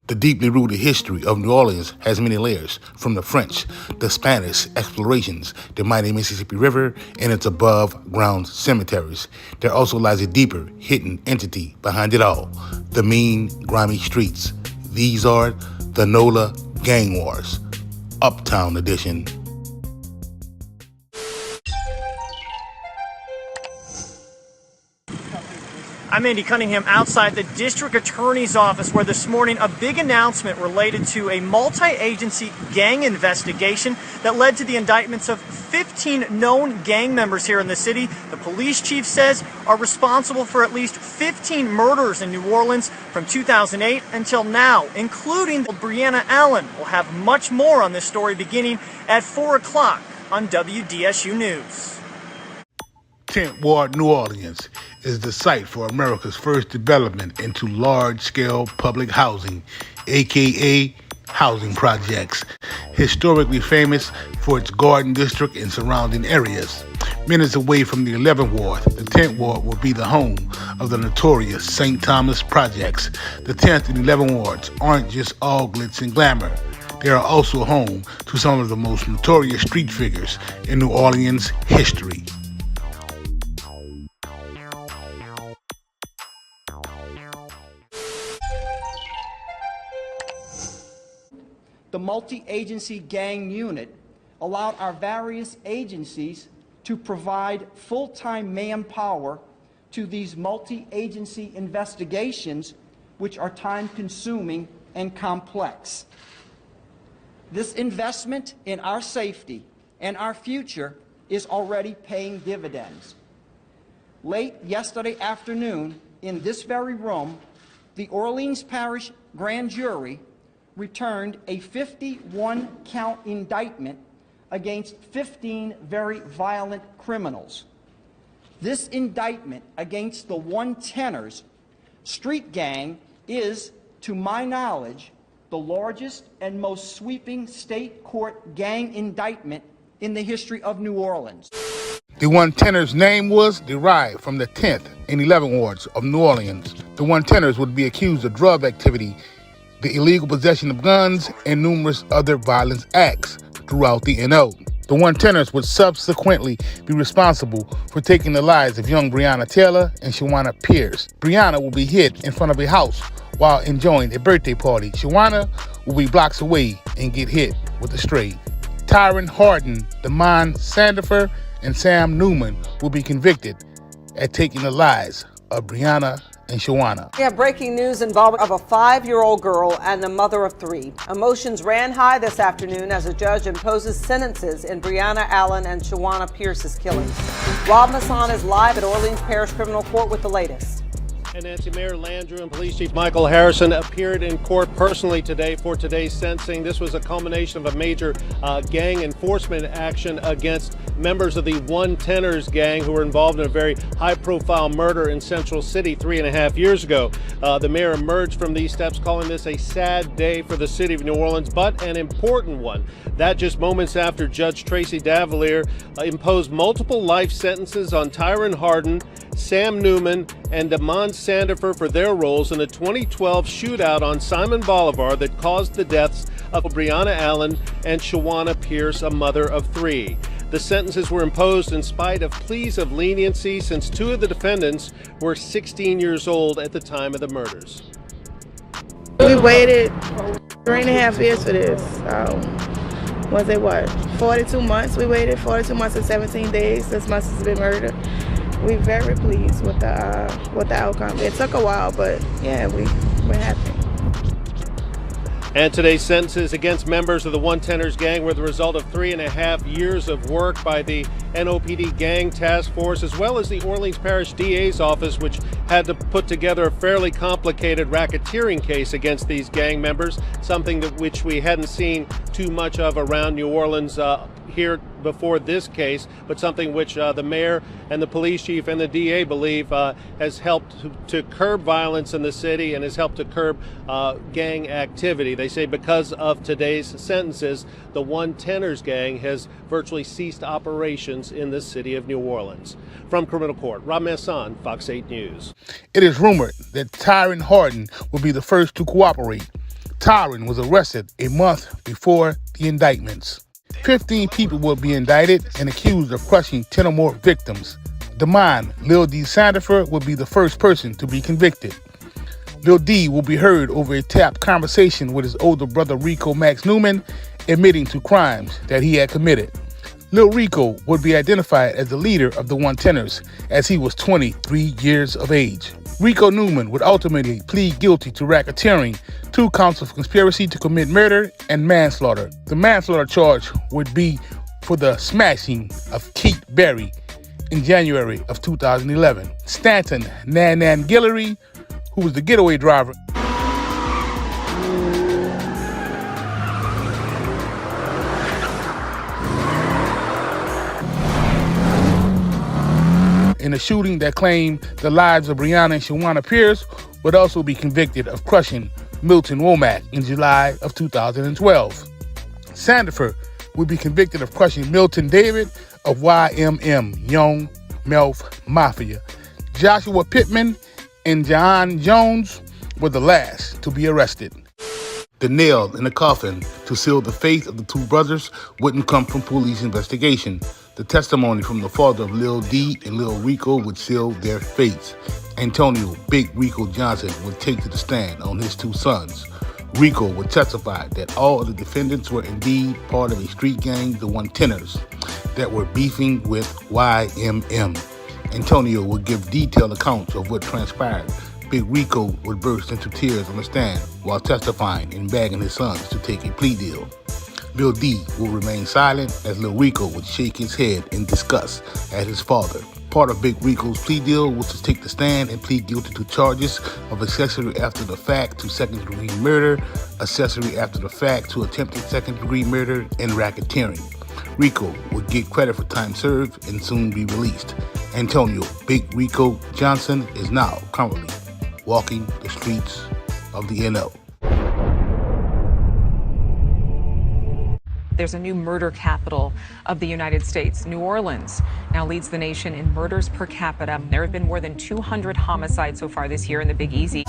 The deeply rooted history of New Orleans has many layers, from the French, the Spanish explorations, the mighty Mississippi River, and its above-ground cemeteries. There also lies a deeper, hidden entity behind it all, the mean, grimy streets. These are the NOLA Gang Wars, Uptown edition. I'm Andy Cunningham outside the district attorney's office, where this morning a big announcement related to a multi-agency gang investigation that led to the indictments of 15 known gang members here in the city. The police chief says are responsible for at least 15 murders in New Orleans from 2008 until now, including Breonna Allen. We'll have much more on this story beginning at 4 o'clock on WDSU News. 10th Ward, New Orleans, is the site for America's first development into large-scale public housing, aka housing projects, historically famous for its garden district and surrounding areas. Minutes away from the 11th Ward, the 10th Ward will be the home of the notorious St. Thomas projects. The 10th and 11th Wards aren't just all glitz and glamour. They are also home to some of the most notorious street figures in New Orleans history. The multi-agency gang unit allowed our various agencies to provide full-time manpower to these multi-agency investigations, which are time-consuming and complex. This investment in our safety and our future is already paying dividends. Late yesterday afternoon, in this very room, the Orleans Parish Grand Jury returned a 51-count indictment against 15 very violent criminals. This indictment against the Tenors street gang is, to my knowledge, the largest and most sweeping state court gang indictment in the history of New Orleans. The Tenors' name was derived from the 10th and 11th Wards of New Orleans. The Tenors would be accused of drug activity, the illegal possession of guns, and numerous other violence acts throughout the NO. The Tenors would subsequently be responsible for taking the lives of young Breonna Taylor and Shawana Pierce. Breonna will be hit in front of a house while enjoying a birthday party. Shawana will be blocks away and get hit with a stray. Tyron Harden, Damon Sandifer, and Sam Newman will be convicted at taking the lives of Breonna and Shawana. We have breaking news involving of a 5-year-old girl and the mother of 3. Emotions ran high this afternoon as a judge imposes sentences in Breonna Allen and Shawana Pierce's killings. Rob Masson is live at Orleans Parish Criminal Court with the latest. And Nancy, Mayor Landrieu and Police Chief Michael Harrison appeared in court personally today for today's sentencing. This was a culmination of a major gang enforcement action against members of the Tenors gang who were involved in a very high-profile murder in Central City 3.5 years ago. The mayor emerged from these steps calling this a sad day for the city of New Orleans, but an important one. That just moments after Judge Tracy Davalier imposed multiple life sentences on Tyron Harden, Sam Newman, and Damon Sandifer for their roles in a 2012 shootout on Simon Boulevard that caused the deaths of Breonna Allen and Shawana Pierce, a mother of 3. The sentences were imposed in spite of pleas of leniency, since 2 of the defendants were 16 years old at the time of the murders. We waited 3.5 years for this. Was it what? 42 months? We waited 42 months and 17 days since my sister been murdered. We're very pleased with the outcome. It took a while, but yeah, we're happy. And today's sentences against members of the Tenors gang were the result of 3.5 years of work by the NOPD Gang Task Force, as well as the Orleans Parish DA's office, which had to put together a fairly complicated racketeering case against these gang members, something which we hadn't seen too much of around New Orleans here before this case, but something which the mayor and the police chief and the DA believe has helped to curb violence in the city and has helped to curb gang activity. They say because of today's sentences, the Tenors gang has virtually ceased operations in the city of New Orleans. From Criminal Court, Rob Masson, Fox 8 News. It is rumored that Tyron Harden will be the first to cooperate. Tyron was arrested a month before the indictments. 15 people will be indicted and accused of crushing 10 or more victims. Damon Lil D. Sandifer will be the first person to be convicted. Lil D will be heard over a tapped conversation with his older brother Rico Max Newman, admitting to crimes that he had committed. Lil Rico would be identified as the leader of the One Tenors, as he was 23 years of age. Rico Newman would ultimately plead guilty to racketeering, 2 counts of conspiracy to commit murder, and manslaughter. The manslaughter charge would be for the smashing of Keith Berry in January of 2011. Stanton Nan Guillory, who was the getaway driver, in a shooting that claimed the lives of Breonna and Shawana Pierce, would also be convicted of crushing Milton Womack in July of 2012. Sandifer would be convicted of crushing Milton David of YMM, Young Melf Mafia. Joshua Pittman and John Jones were the last to be arrested. The nail in the coffin to seal the fate of the 2 brothers wouldn't come from police investigation. The testimony from the father of Lil D and Lil Rico would seal their fates. Antonio Big Rico Johnson would take to the stand on his 2 sons. Rico would testify that all of the defendants were indeed part of a street gang, the One Tenors, that were beefing with YMM. Antonio would give detailed accounts of what transpired. Big Rico would burst into tears on the stand while testifying and begging his sons to take a plea deal. Lil D will remain silent as Lil Rico would shake his head in disgust at his father. Part of Big Rico's plea deal was to take the stand and plead guilty to charges of accessory after the fact to second-degree murder, accessory after the fact to attempted second-degree murder, and racketeering. Rico would get credit for time served and soon be released. Antonio Big Rico Johnson is now currently walking the streets of the NO. There's a new murder capital of the United States. New Orleans now leads the nation in murders per capita. There have been more than 200 homicides so far this year in the Big Easy.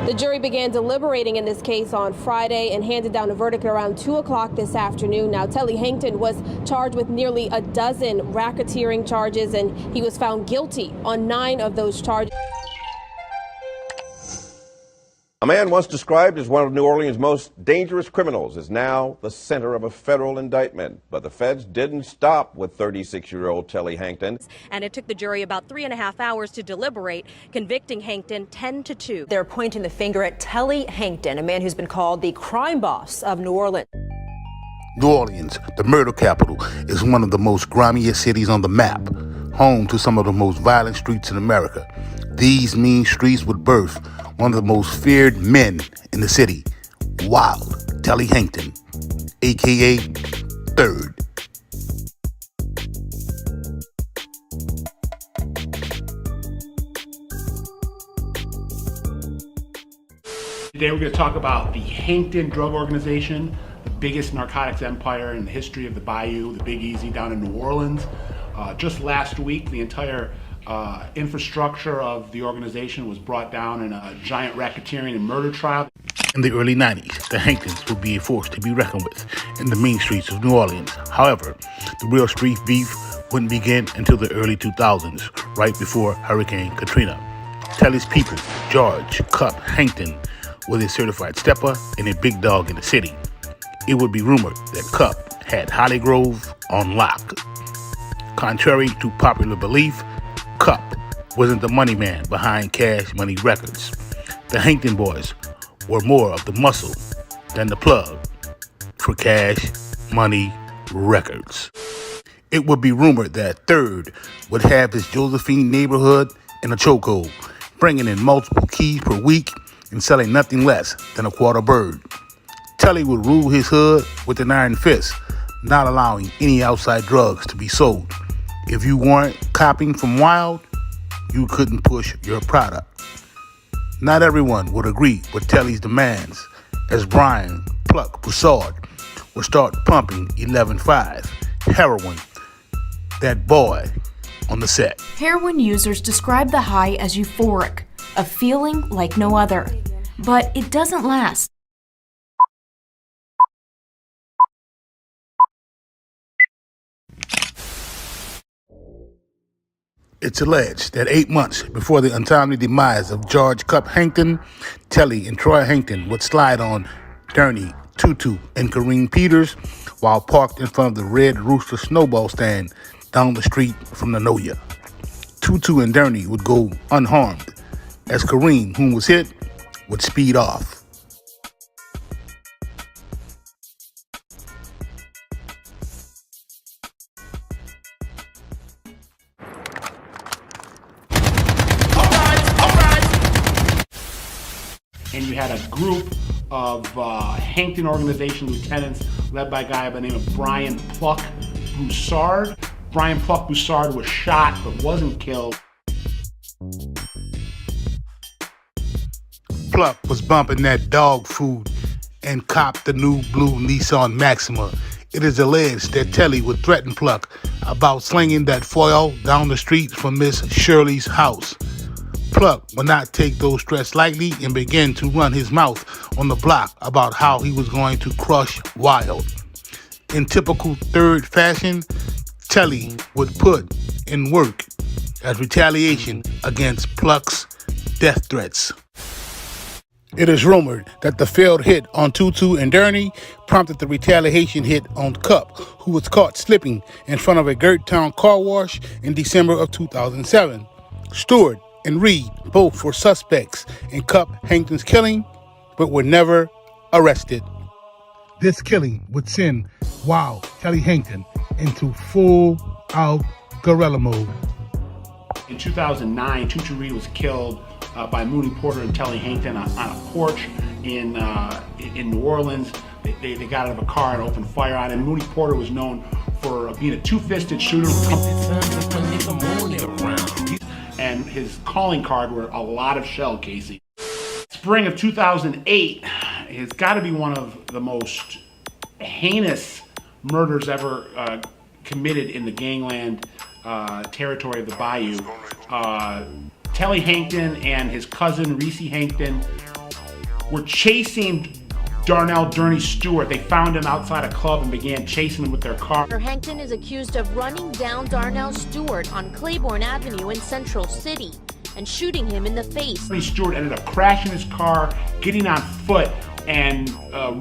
The jury began deliberating in this case on Friday and handed down a verdict around 2 o'clock this afternoon. Now, Telly Hankton was charged with nearly a dozen racketeering charges, and he was found guilty on 9 of those charges. A man once described as one of New Orleans' most dangerous criminals is now the center of a federal indictment. But the feds didn't stop with 36-year-old Telly Hankton. And it took the jury about 3.5 hours to deliberate, convicting Hankton 10-2. They're pointing the finger at Telly Hankton, a man who's been called the crime boss of New Orleans. New Orleans, the murder capital, is one of the most grimiest cities on the map, home to some of the most violent streets in America. These mean streets would birth one of the most feared men in the city, Wild Telly Hankton, a.k.a. Third. Today we're going to talk about the Hankton drug organization, the biggest narcotics empire in the history of the Bayou, the Big Easy down in New Orleans. Just last week, the entire infrastructure of the organization was brought down in a giant racketeering and murder trial. In the early 90s, the Hanktons would be a force to be reckoned with in the mean streets of New Orleans. However, the real street beef wouldn't begin until the early 2000s, right before Hurricane Katrina. Telly's people, George Cup Hankton, was a certified stepper and a big dog in the city. It would be rumored that Cup had Holly Grove on lock. Contrary to popular belief, Cup wasn't the money man behind Cash Money Records. The Hankton boys were more of the muscle than the plug for Cash Money Records. It would be rumored that Third would have his Josephine neighborhood in a chokehold, bringing in multiple keys per week and selling nothing less than a quarter bird. Telly would rule his hood with an iron fist, not allowing any outside drugs to be sold. If you weren't copying from Wild, you couldn't push your product. Not everyone would agree with Telly's demands, as Brian Pluck Broussard would start pumping 11.5 heroin. That boy on the set. Heroin users describe the high as euphoric, a feeling like no other. But it doesn't last. It's alleged that 8 months before the untimely demise of George Cup Hankton, Telly and Troy Hankton would slide on Durney, Tutu, and Kareem Peters while parked in front of the Red Rooster snowball stand down the street from Magnolia. Tutu and Durney would go unharmed, as Kareem, whom was hit, would speed off. And you had a group of Hankton organization lieutenants led by a guy by the name of Brian Pluck Broussard. Brian Pluck Broussard was shot but wasn't killed. Pluck was bumping that dog food and copped the new blue Nissan Maxima. It is alleged that Telly would threaten Pluck about slinging that foil down the street from Miss Shirley's house. Pluck would not take those threats lightly and began to run his mouth on the block about how he was going to crush Wild. In typical Third fashion, Telly would put in work as retaliation against Pluck's death threats. It is rumored that the failed hit on Tutu and Durney prompted the retaliation hit on Cup, who was caught slipping in front of a Gerttown car wash in December of 2007. Stewart and Reed both were suspects in Cup Hankton's killing, but were never arrested. This killing would send Wild Telly Hankton into full-out guerrilla mode. In 2009, Tutu Reed was killed by Mooney Porter and Telly Hankton on a porch in New Orleans. They got out of a car and opened fire on him. Mooney Porter was known for being a two-fisted shooter. And his calling card were a lot of shell casing. Spring of 2008 has got to be one of the most heinous murders ever committed in the gangland territory of the Bayou. Telly Hankton and his cousin Reese Hankton were chasing Darnell Durney Stewart. They found him outside a club and began chasing him with their car. Hankton is accused of running down Darnell Stewart on Claiborne Avenue in Central City and shooting him in the face. Durney Stewart ended up crashing his car, getting on foot, and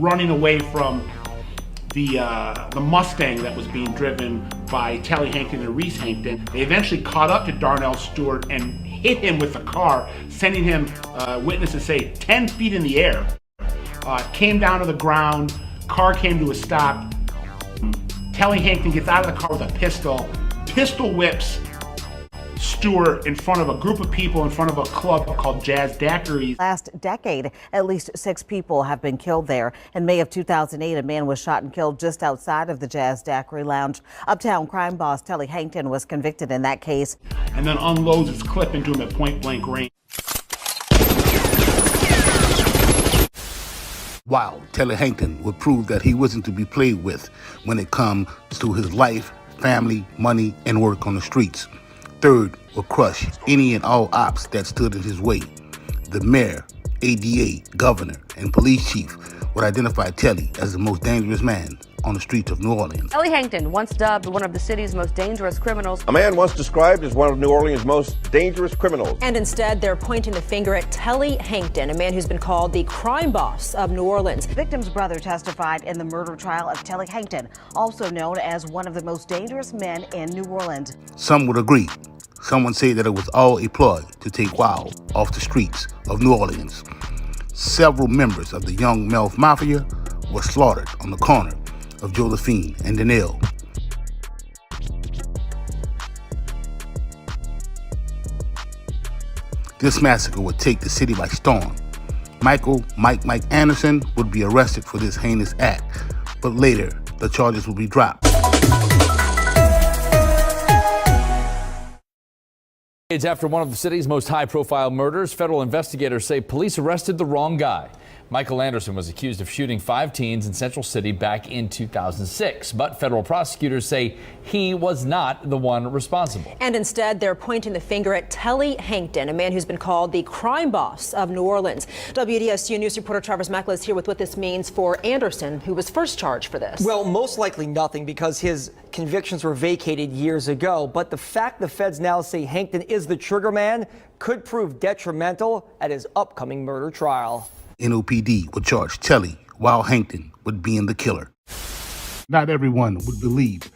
running away from the Mustang that was being driven by Telly Hankton and Reese Hankton. They eventually caught up to Darnell Stewart and hit him with the car, sending him, witnesses say, 10 feet in the air. Came down to the ground, car came to a stop. Telly Hankton gets out of the car with a pistol whips Stewart in front of a group of people in front of a club called Jazz Daiquiris. Last decade, at least 6 people have been killed there. In May of 2008, a man was shot and killed just outside of the Jazz Daiquiri Lounge. Uptown crime boss Telly Hankton was convicted in that case. And then unloads his clip into him at point blank range. Wild Telly Hankton would prove that he wasn't to be played with when it comes to his life, family, money, and work on the streets. Third, would crush any and all ops that stood in his way. The mayor, ADA, governor, and police chief would identify Telly as the most dangerous man on the streets of New Orleans. Telly Hankton, once dubbed one of the city's most dangerous criminals. A man once described as one of New Orleans' most dangerous criminals. And instead, they're pointing the finger at Telly Hankton, a man who's been called the crime boss of New Orleans. The victim's brother testified in the murder trial of Telly Hankton, also known as one of the most dangerous men in New Orleans. Some would agree. Someone said that it was all a ploy to take Wild off the streets of New Orleans. Several members of the Young Melf Mafia were slaughtered on the corner of Josephine and Danelle. This massacre would take the city by storm. Mike Anderson would be arrested for this heinous act, but later the charges would be dropped. After one of the city's most high-profile murders, federal investigators say police arrested the wrong guy. Michael Anderson was accused of shooting 5 teens in Central City back in 2006, but federal prosecutors say he was not the one responsible. And instead, they're pointing the finger at Telly Hankton, a man who's been called the crime boss of New Orleans. WDSU News reporter Travis Mackler is here with what this means for Anderson, who was first charged for this. Well, most likely nothing, because his convictions were vacated years ago. But the fact the feds now say Hankton is the trigger man could prove detrimental at his upcoming murder trial. NOPD would charge Telly while Hankton would be the killer. Not everyone would believe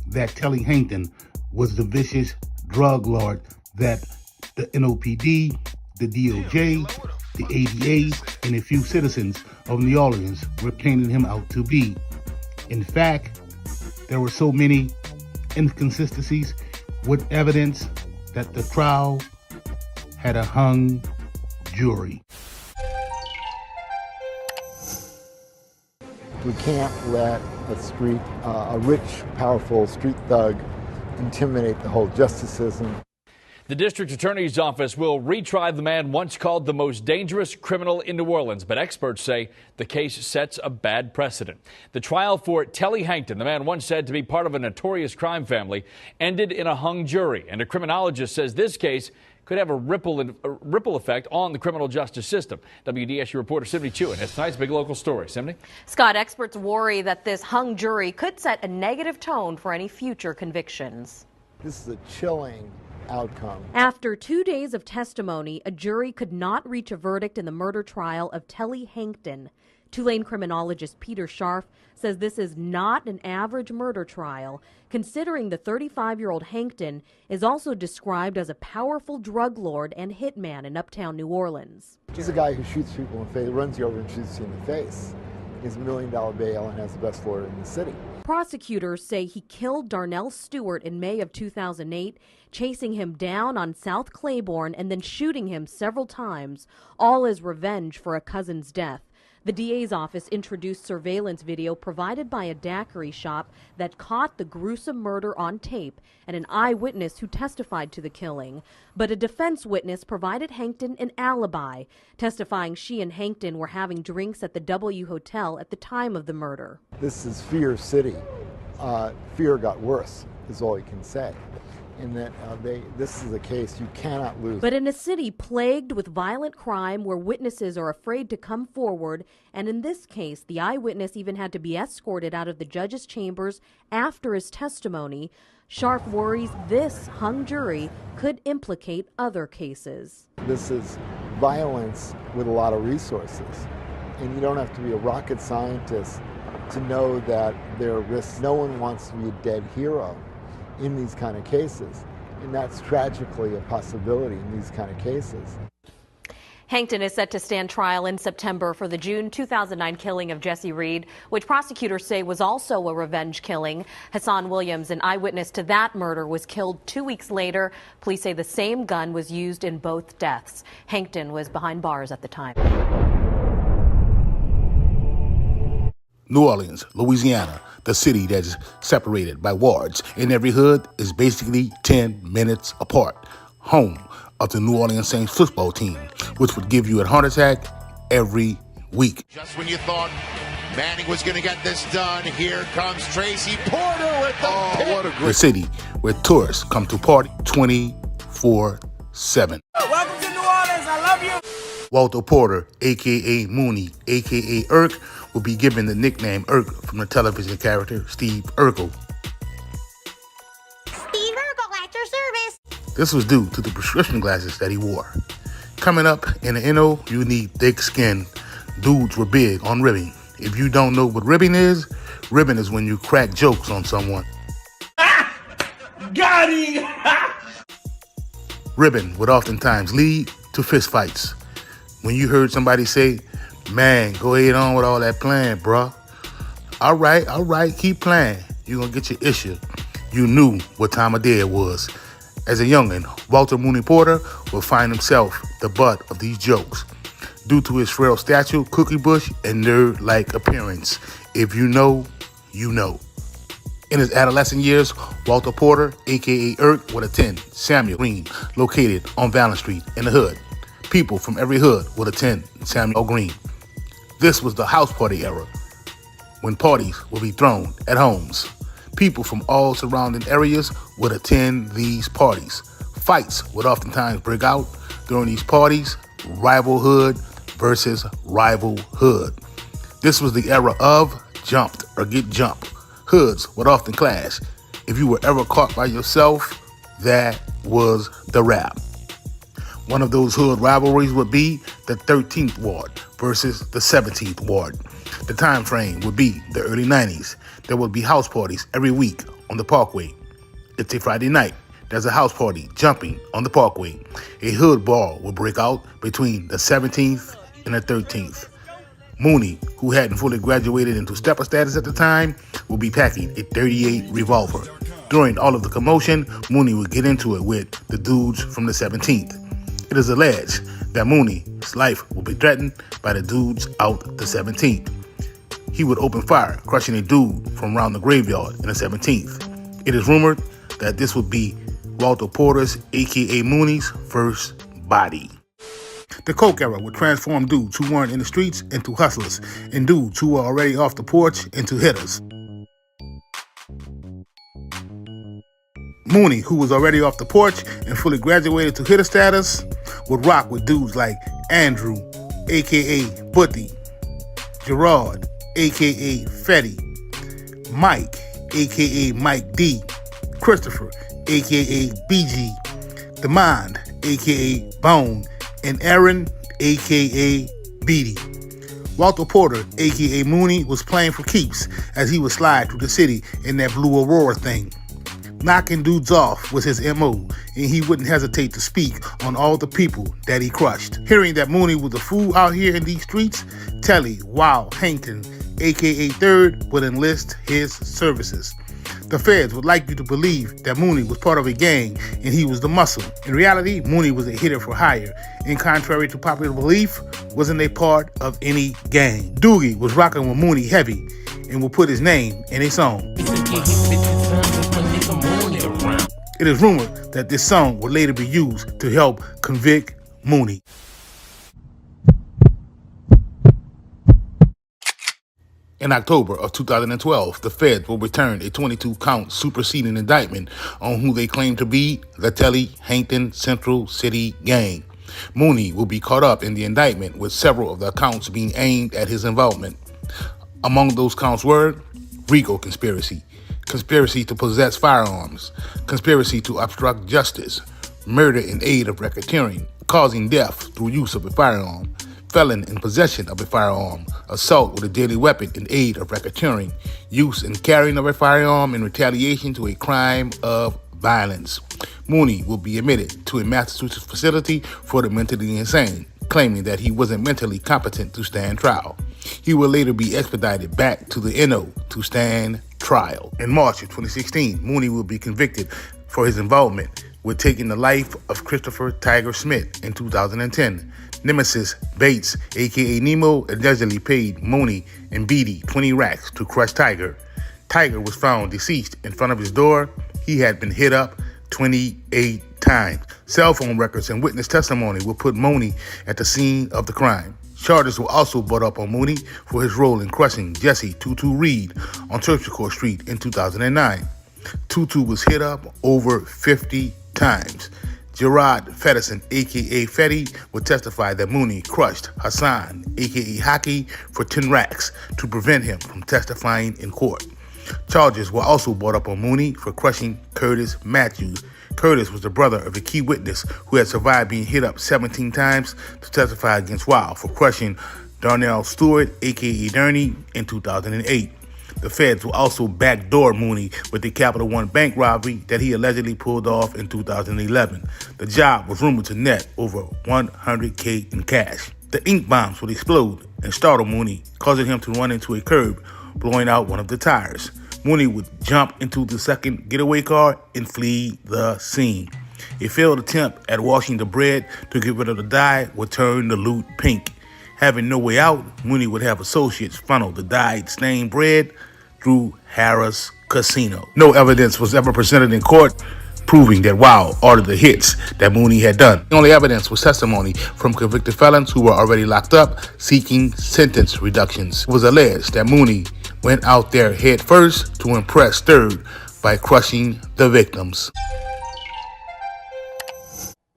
that Telly Hankton was the vicious drug lord that the NOPD, the DOJ, the ADA, and a few citizens of New Orleans were painting him out to be. In fact, there were so many inconsistencies with evidence that the trial had a hung jury. We can't let a rich, powerful street thug intimidate the whole justice system. The district attorney's office will retry the man once called the most dangerous criminal in New Orleans, but experts say the case sets a bad precedent. The trial for Telly Hankton, the man once said to be part of a notorious crime family, ended in a hung jury, and a criminologist says this case could have a ripple effect on the criminal justice system. WDSU reporter Simney Chewin has tonight's big local story. Simney? Scott, experts worry that this hung jury could set a negative tone for any future convictions. This is a chilling outcome. After 2 days of testimony, a jury could not reach a verdict in the murder trial of Telly Hankton. Tulane criminologist Peter Scharf says this is not an average murder trial, considering the 35-year-old Hankton is also described as a powerful drug lord and hitman in Uptown New Orleans. He's a guy who shoots people in the face, runs you over and shoots you in the face. He's $1 million bail and has the best lawyer in the city. Prosecutors say he killed Darnell Stewart in May of 2008, chasing him down on South Claiborne and then shooting him several times, all as revenge for a cousin's death. The DA's office introduced surveillance video provided by a daiquiri shop that caught the gruesome murder on tape and an eyewitness who testified to the killing. But a defense witness provided Hankton an alibi, testifying she and Hankton were having drinks at the W Hotel at the time of the murder. This is Fear City. Fear got worse, is all you can say. And that this is a case you cannot lose. But in a city plagued with violent crime where witnesses are afraid to come forward, and in this case, the eyewitness even had to be escorted out of the judge's chambers after his testimony, Scharf worries this hung jury could implicate other cases. This is violence with a lot of resources, and you don't have to be a rocket scientist to know that there are risks. No one wants to be a dead hero in these kind of cases, and that's tragically a possibility in these kind of cases. Hankton is set to stand trial in September for the June 2009 killing of Jesse Reed, which prosecutors say was also a revenge killing. Hassan Williams, an eyewitness to that murder, was killed 2 weeks later. Police say the same gun was used in both deaths. Hankton was behind bars at the time. New Orleans, Louisiana, the city that is separated by wards, and every hood is basically 10 minutes apart. Home of the New Orleans Saints football team, which would give you a heart attack every week. Just when you thought Manning was going to get this done, here comes Tracy Porter with the what a great... The city where tourists come to party 24/7. Welcome to New Orleans, I love you. Walter Porter, a.k.a. Mooney, a.k.a. Irk, will be given the nickname Irk from the television character Steve Urkel. Steve Urkel at your service. This was due to the prescription glasses that he wore. Coming up in the NO, you need thick skin. Dudes were big on ribbing. If you don't know what ribbing is when you crack jokes on someone. Got him! Ribbing would oftentimes lead to fistfights. When you heard somebody say, "Man, go ahead on with all that playing, bruh. All right, keep playing. You're gonna get your issue." You knew what time of day it was. As a youngin', Walter Mooney Porter would find himself the butt of these jokes due to his frail stature, cookie bush, and nerd-like appearance. If you know, you know. In his adolescent years, Walter Porter, a.k.a. Irk, would attend Samuel Green, located on Valley Street in the hood. People from every hood would attend Samuel Green. This was the house party era, when parties would be thrown at homes. People from all surrounding areas would attend these parties. Fights would oftentimes break out during these parties, rival hood versus rival hood. This was the era of jumped or get jumped. Hoods would often clash. If you were ever caught by yourself, that was the wrap. One of those hood rivalries would be the 13th Ward versus the 17th Ward. The time frame would be the early 90s. There would be house parties every week on the Parkway. It's a Friday night. There's a house party jumping on the Parkway. A hood brawl will break out between the 17th and the 13th. Mooney, who hadn't fully graduated into stepper status at the time, will be packing a .38 revolver. During all of the commotion, Mooney would get into it with the dudes from the 17th. It is alleged that Mooney's life will be threatened by the dudes out the 17th. He would open fire, crushing a dude from around the graveyard in the 17th. It is rumored that this would be Walter Porter's, aka Mooney's, first body. The coke era would transform dudes who weren't in the streets into hustlers, and dudes who were already off the porch into hitters. Mooney, who was already off the porch and fully graduated to hitter status, would rock with dudes like Andrew, aka Butty, Gerard, aka Fetty, Mike, aka Mike D, Christopher, aka BG, Demand, aka Bone, and Aaron, aka Beatty. Walter Porter, aka Mooney, was playing for keeps as he would slide through the city in that blue Aurora thing. Knocking dudes off was his MO, and he wouldn't hesitate to speak on all the people that he crushed. Hearing that Mooney was a fool out here in these streets, Telly Hankton, aka Third, would enlist his services. The feds would like you to believe that Mooney was part of a gang and he was the muscle. In reality, Mooney was a hitter for hire, and contrary to popular belief, wasn't a part of any gang. Doogie was rocking with Mooney heavy and would put his name in a song. It is rumored that this song would later be used to help convict Mooney. In October of 2012, the feds will return a 22-count superseding indictment on who they claim to be the Telly Hankton Central City Gang. Mooney will be caught up in the indictment, with several of the accounts being aimed at his involvement. Among those counts were RICO conspiracy, conspiracy to possess firearms, conspiracy to obstruct justice, murder in aid of racketeering, causing death through use of a firearm, felon in possession of a firearm, assault with a deadly weapon in aid of racketeering, use and carrying of a firearm in retaliation to a crime of violence. Mooney will be admitted to a Massachusetts facility for the mentally insane, claiming that he wasn't mentally competent to stand trial. He will later be expedited back to the NO to stand trial. In March of 2016, Mooney will be convicted for his involvement with taking the life of Christopher Tiger Smith in 2010. Nemesis Bates, aka Nemo, allegedly paid Mooney and Beatty 20 racks to crush Tiger. Tiger was found deceased in front of his door. He had been hit up 28 times. Cell phone records and witness testimony will put Mooney at the scene of the crime. Charges were also brought up on Mooney for his role in crushing Jesse Tutu Reed on Terpsichore Street in 2009. Tutu was hit up over 50 times. Gerard Fedderson, a.k.a. Fetty, would testify that Mooney crushed Hassan, a.k.a. Hockey, for 10 racks to prevent him from testifying in court. Charges were also brought up on Mooney for crushing Curtis Matthews. Curtis was the brother of a key witness who had survived being hit up 17 times to testify against Walsh for crushing Darnell Stewart, a.k.a. Derny, in 2008. The feds will also backdoor Mooney with the Capital One bank robbery that he allegedly pulled off in 2011. The job was rumored to net over $100K in cash. The ink bombs would explode and startle Mooney, causing him to run into a curb, blowing out one of the tires. Mooney would jump into the second getaway car and flee the scene. A failed attempt at washing the bread to get rid of the dye would turn the loot pink. Having no way out, Mooney would have associates funnel the dyed stained bread through Harrah's Casino. No evidence was ever presented in court proving that Wow ordered the hits that Mooney had done. The only evidence was testimony from convicted felons who were already locked up seeking sentence reductions. It was alleged that Mooney went out there head first to impress third by crushing the victims.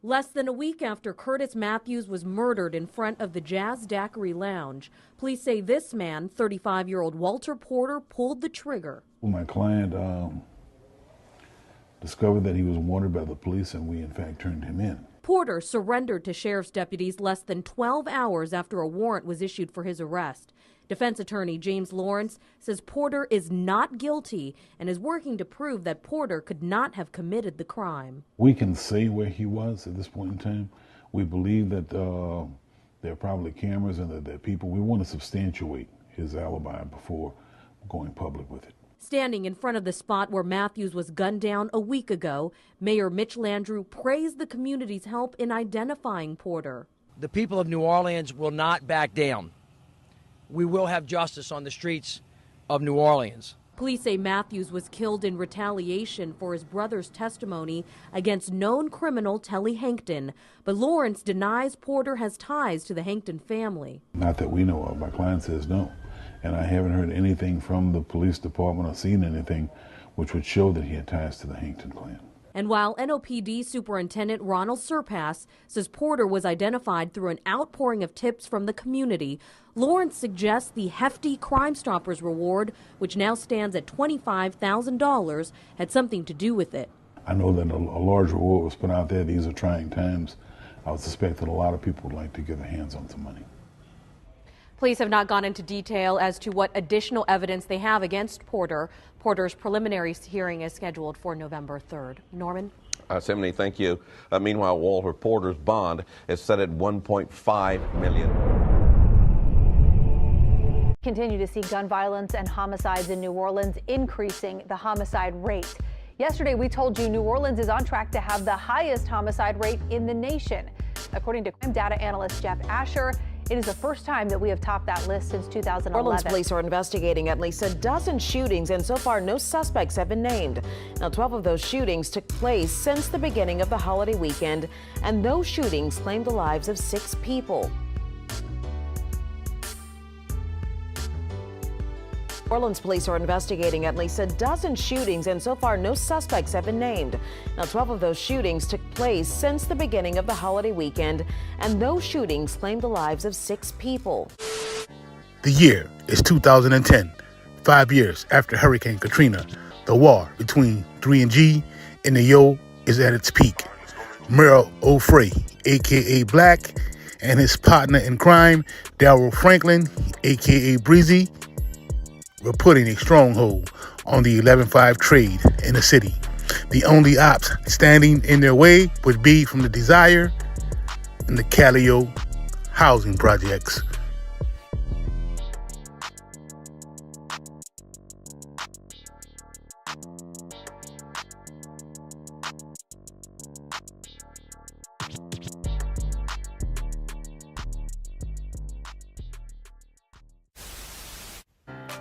Less than a week after Curtis Matthews was murdered in front of the Jazz Daiquiri Lounge, police say this man, 35-year-old Walter Porter, pulled the trigger. My client discovered that he was wanted by the police, and we in fact turned him in. Porter surrendered to sheriff's deputies less than 12 hours after a warrant was issued for his arrest. Defense attorney James Lawrence says Porter is not guilty and is working to prove that Porter could not have committed the crime. We can say where he was at this point in time. We believe that there are probably cameras and that there are people. We want to substantiate his alibi before going public with it. Standing in front of the spot where Matthews was gunned down a week ago, Mayor Mitch Landrieu praised the community's help in identifying Porter. The people of New Orleans will not back down. We will have justice on the streets of New Orleans. Police say Matthews was killed in retaliation for his brother's testimony against known criminal Telly Hankton, but Lawrence denies Porter has ties to the Hankton family. Not that we know of. My client says no. And I haven't heard anything from the police department or seen anything which would show that he had ties to the Hankton clan. And while NOPD Superintendent Ronald Surpass says Porter was identified through an outpouring of tips from the community, Lawrence suggests the hefty Crime Stoppers reward, which now stands at $25,000, had something to do with it. I know that a large reward was put out there. These are trying times. I would suspect that a lot of people would like to get their hands on some money. Police have not gone into detail as to what additional evidence they have against Porter. Porter's preliminary hearing is scheduled for November 3rd. Norman? Simony, thank you. Meanwhile, Walter Porter's bond is set at $1.5 million. Continue to see gun violence and homicides in New Orleans increasing the homicide rate. Yesterday, we told you New Orleans is on track to have the highest homicide rate in the nation. According to crime data analyst Jeff Asher, it is the first time that we have topped that list since 2011. Orleans police are investigating at least a dozen shootings, and so far no suspects have been named. Now, 12 of those shootings took place since the beginning of the holiday weekend, and those shootings claimed the lives of 6 people. Orleans police are investigating at least a dozen shootings, and so far no suspects have been named. Now, 12 of those shootings took place since the beginning of the holiday weekend, and those shootings claimed the lives of 6 people. The year is 2010, 5 years after Hurricane Katrina. The war between 3 and G in the Yo is at its peak. Merrill O'Fray, a.k.a. Black, and his partner in crime, Darryl Franklin, a.k.a. Breezy, were putting a stronghold on the 11-5 trade in the city. The only ops standing in their way would be from the Desire and the Calliope housing projects.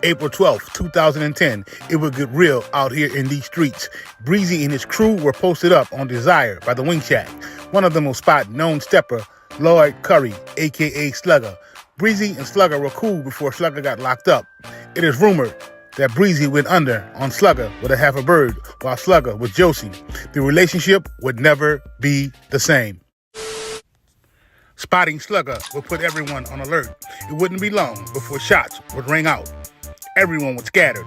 April 12th, 2010, it would get real out here in these streets. Breezy and his crew were posted up on Desire by the Wing Shack. One of them will spot known stepper Lloyd Curry, a.k.a. Slugger. Breezy and Slugger were cool before Slugger got locked up. It is rumored that Breezy went under on Slugger with a half a bird while Slugger was Josie. The relationship would never be the same. Spotting Slugger would put everyone on alert. It wouldn't be long before shots would ring out. Everyone was scattered.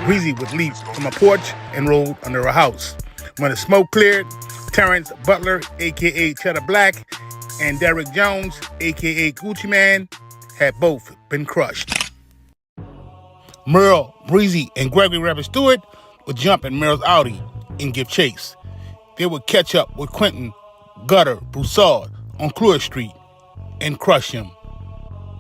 Breezy would leap from a porch and roll under a house. When the smoke cleared, Terrence Butler, a.k.a. Cheddar Black, and Derek Jones, a.k.a. Gucci Man, had both been crushed. Merle, Breezy, and Gregory Rabbit Stewart would jump in Merle's Audi and give chase. They would catch up with Quentin Gutter Broussard on Clear Street and crush him.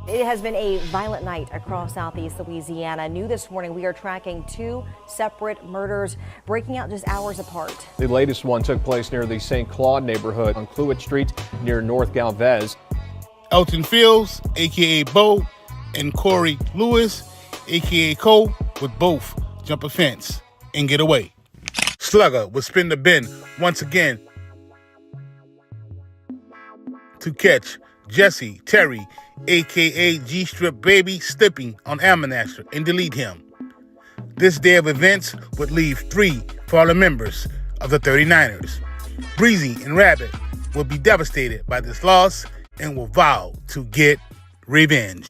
It has been a violent night across southeast Louisiana. New this morning, we are tracking 2 separate murders breaking out just hours apart. The latest one took place near the St. Claude neighborhood on Cluett Street near North Galvez. Elton Fields, a.k.a. Bo, and Corey Lewis, a.k.a. Cole, would both jump a fence, and get away. Slugger would spin the bin once again to catch Jesse Terry, a.k.a. G-Strip Baby, slipping on Ammonaster and delete him. This day of events would leave 3 fallen members of the 39ers. Breezy and Rabbit will be devastated by this loss and will vow to get revenge.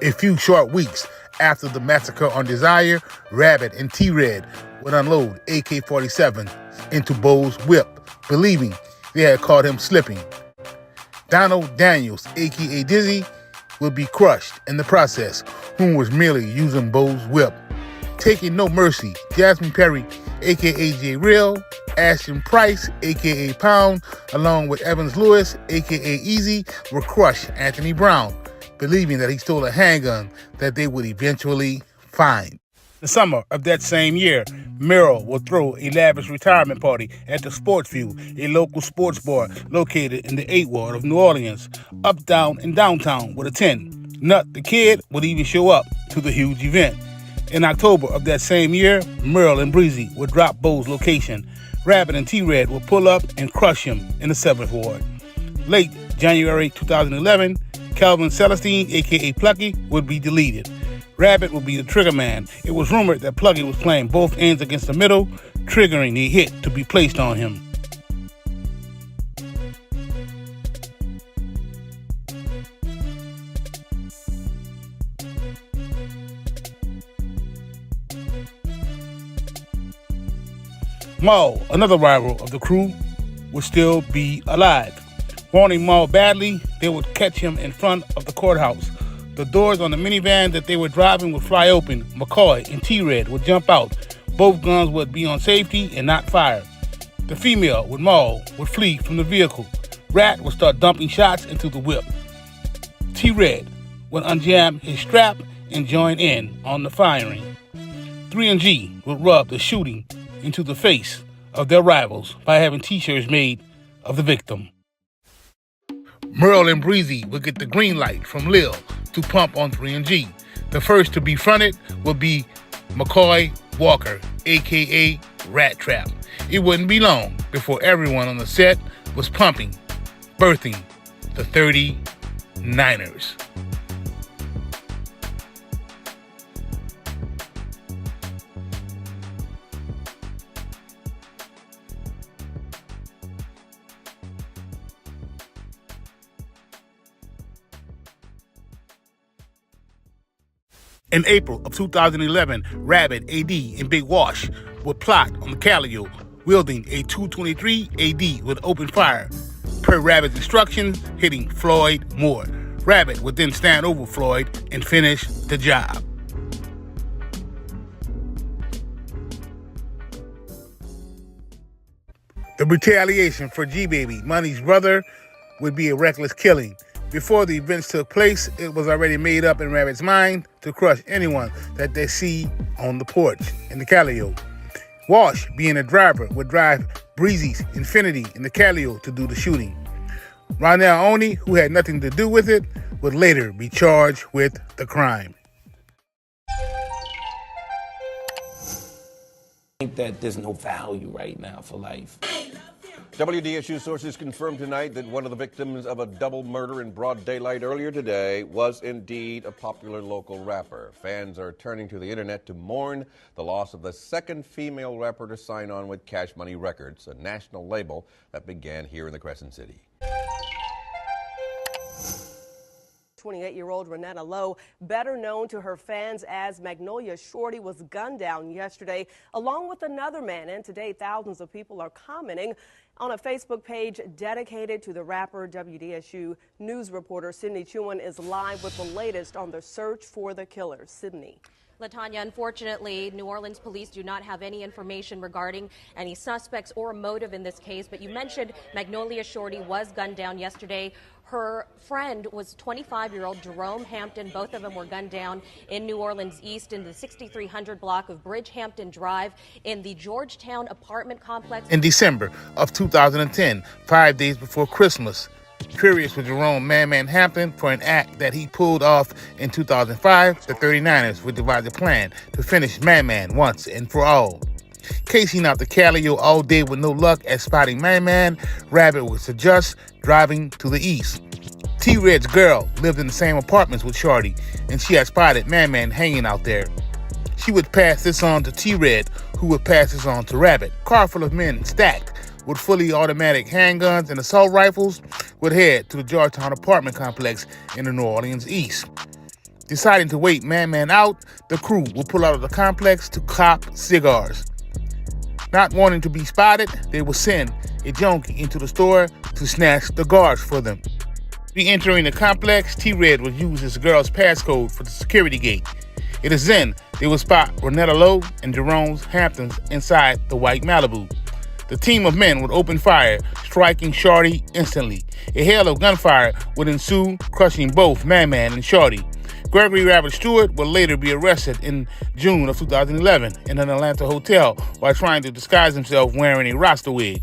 A few short weeks after the massacre on Desire, Rabbit and T-Red would unload AK-47s into Bo's whip, believing they had caught him slipping. Donald Daniels, a.k.a. Dizzy, would be crushed in the process, whom was merely using Bo's whip. Taking no mercy, Jasmine Perry, a.k.a. J. Real, Ashton Price, a.k.a. Pound, along with Evans Lewis, a.k.a. Easy, would crush Anthony Brown, believing that he stole a handgun that they would eventually find. The summer of that same year, Merrill would throw a lavish retirement party at the Sports View, a local sports bar located in the 8th Ward of New Orleans. Uptown and Downtown would attend. Nut the Kid would even show up to the huge event. In October of that same year, Merrill and Breezy would drop Bo's location. Rabbit and T-Red would pull up and crush him in the 7th Ward. Late January 2011, Calvin Celestine, a.k.a. Plucky, would be deleted. Rabbit would be the trigger man. It was rumored that Plucky was playing both ends against the middle, triggering the hit to be placed on him. Maul, another rival of the crew, would still be alive. Wanting Maul badly, they would catch him in front of the courthouse. The doors on the minivan that they were driving would fly open. McCoy and T-Red would jump out. Both guns would be on safety and not fire. The female with Maul would flee from the vehicle. Rat would start dumping shots into the whip. T-Red would unjam his strap and join in on the firing. 3 would rub the shooting into the face of their rivals by having t-shirts made of the victim. Merle and Breezy would get the green light from Lil to pump on 3 The first to be fronted would be McCoy Walker, a.k.a. Rat Trap. It wouldn't be long before everyone on the set was pumping, birthing the 39ers. In April of 2011, Rabbit, AD, and Big Walsh would plot on the Calliope, wielding a .223. AD would open fire, per Rabbit's instructions, hitting Floyd Moore. Rabbit would then stand over Floyd and finish the job. The retaliation for G-Baby, Money's brother, would be a reckless killing. Before the events took place, it was already made up in Rabbit's mind to crush anyone that they see on the porch in the Calliope. Walsh, being a driver, would drive Breezy's Infinity in the Calliope to do the shooting. Ronell Oni, who had nothing to do with it, would later be charged with the crime. I think that there's no value right now for life. WDSU sources confirmed tonight that one of the victims of a double murder in broad daylight earlier today was indeed a popular local rapper. Fans are turning to the internet to mourn the loss of the second female rapper to sign on with Cash Money Records, a national label that began here in the Crescent City. 28-year-old Renetta Lowe, better known to her fans as Magnolia Shorty, was gunned down yesterday along with another man, and today thousands of people are commenting on a Facebook page dedicated to the rapper. WDSU news reporter Sydney Chewin is live with the latest on the search for the killer. Sydney. LaTanya, unfortunately, New Orleans police do not have any information regarding any suspects or motive in this case, but you mentioned Magnolia Shorty was gunned down yesterday. Her friend was 25-year-old Jerome Hampton. Both of them were gunned down in New Orleans East in the 6300 block of Bridgehampton Drive in the Georgetown apartment complex. In December of 2010, 5 days before Christmas, Furious with Jerome Man Hampton for an act that he pulled off in 2005, the 39ers would devise a plan to finish Man once and for all. Casing out the Calliope all day with no luck at spotting Man, Rabbit would suggest driving to the east. T-Red's girl lived in the same apartments with Shorty, and she had spotted Man hanging out there. She would pass this on to T-Red, who would pass this on to Rabbit. Car full of men stacked with fully automatic handguns and assault rifles would head to the Georgetown apartment complex in the New Orleans east. Deciding to wait Man out, the crew would pull out of the complex to cop cigars. Not wanting to be spotted, they would send a junkie into the store to snatch the guards for them. Re-entering the complex, T-Red would use his girl's passcode for the security gate. It is then they would spot Ronetta Lowe and Jerome Hamptons inside the white Malibu. The team of men would open fire, striking Shorty instantly. A hail of gunfire would ensue, crushing both Man and Shorty. Gregory Rabbit Stewart would later be arrested in June of 2011 in an Atlanta hotel while trying to disguise himself wearing a Rasta wig.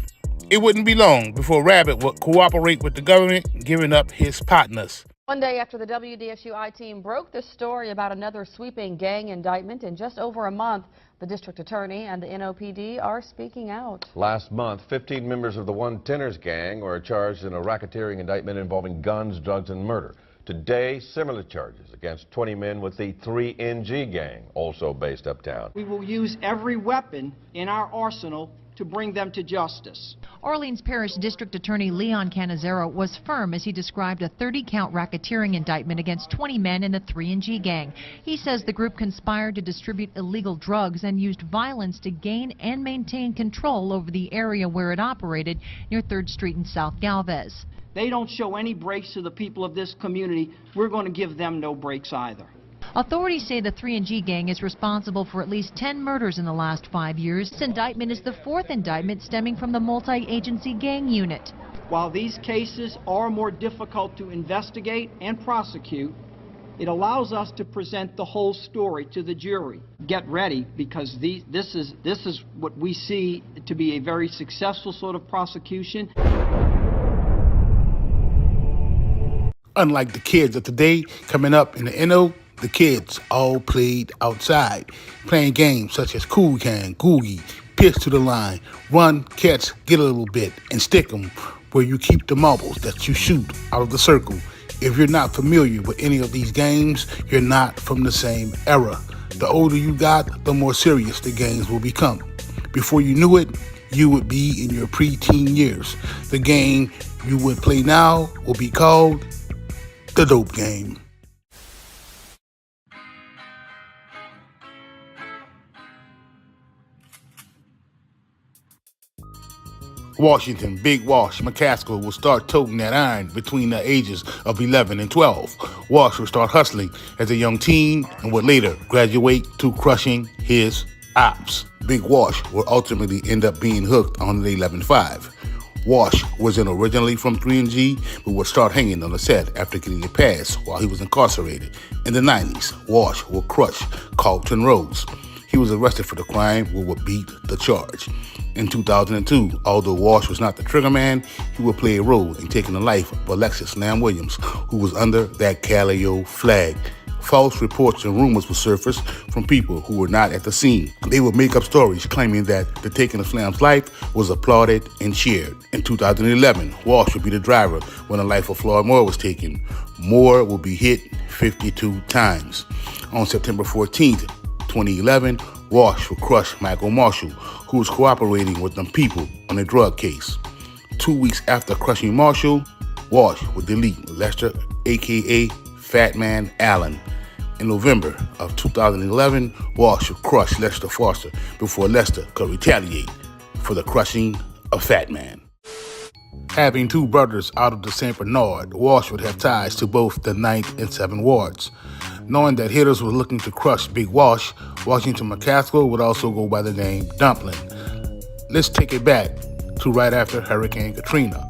It wouldn't be long before Rabbit would cooperate with the government, giving up his partners. One day after the WDSU I-team broke the story about another sweeping gang indictment in just over a month, the district attorney and the NOPD are speaking out. Last month, 15 members of the Tenors gang were charged in a racketeering indictment involving guns, drugs, and murder. Today, similar charges against 20 men with the 3NG gang, also based uptown. We will use every weapon in our arsenal to bring them to justice. Orleans Parish District Attorney Leon Canizero was firm as he described a 30-count racketeering indictment against 20 men in the 3NG gang. He says the group conspired to distribute illegal drugs and used violence to gain and maintain control over the area where it operated near 3rd Street in South Galvez. They don't show any breaks to the people of this community. We're going to give them no breaks either. Authorities say the 3NG gang is responsible for at least 10 murders in the last 5 years. This indictment is the 4th indictment stemming from the multi-agency gang unit. While these cases are more difficult to investigate and prosecute, it allows us to present the whole story to the jury. Get ready, because this is what we see to be a very successful sort of prosecution. Unlike the kids of today coming up in the NO, the kids all played outside, playing games such as Cool Can, Googie, Pitch to the Line, Run, Catch, Get a Little Bit, and Stick 'em, where you keep the marbles that you shoot out of the circle. If you're not familiar with any of these games, you're not from the same era. The older you got, the more serious the games will become. Before you knew it, you would be in your preteen years. The game you would play now will be called the dope game. Washington, Big Walsh McCaskill will start toting that iron between the ages of 11 and 12. Walsh will start hustling as a young teen and would later graduate to crushing his ops. Big Walsh will ultimately end up being hooked on the 11.5. Walsh wasn't originally from 3NG, but would start hanging on the set after getting a pass while he was incarcerated. In the 90s, Walsh will crush Carlton Rose. He was arrested for the crime but would beat the charge. In 2002, although Walsh was not the trigger man, he would play a role in taking the life of Alexis Lamb Williams, who was under that Calliope flag. False reports and rumors would surface from people who were not at the scene. They would make up stories claiming that the taking of Slam's life was applauded and cheered. In 2011, Walsh would be the driver when the life of Floyd Moore was taken. Moore will be hit 52 times. On September 14th, 2011, Walsh would crush Michael Marshall, who was cooperating with them people on a drug case. 2 weeks after crushing Marshall, Walsh would delete Lester, aka Fat Man Allen. In November of 2011, Walsh would crush Lester Foster before Lester could retaliate for the crushing of Fat Man. Having two brothers out of the St. Bernard, Walsh would have ties to both the 9th and 7th wards. Knowing that hitters were looking to crush Big Walsh, Washington McCaskill would also go by the name Dumpling. Let's take it back to right after Hurricane Katrina.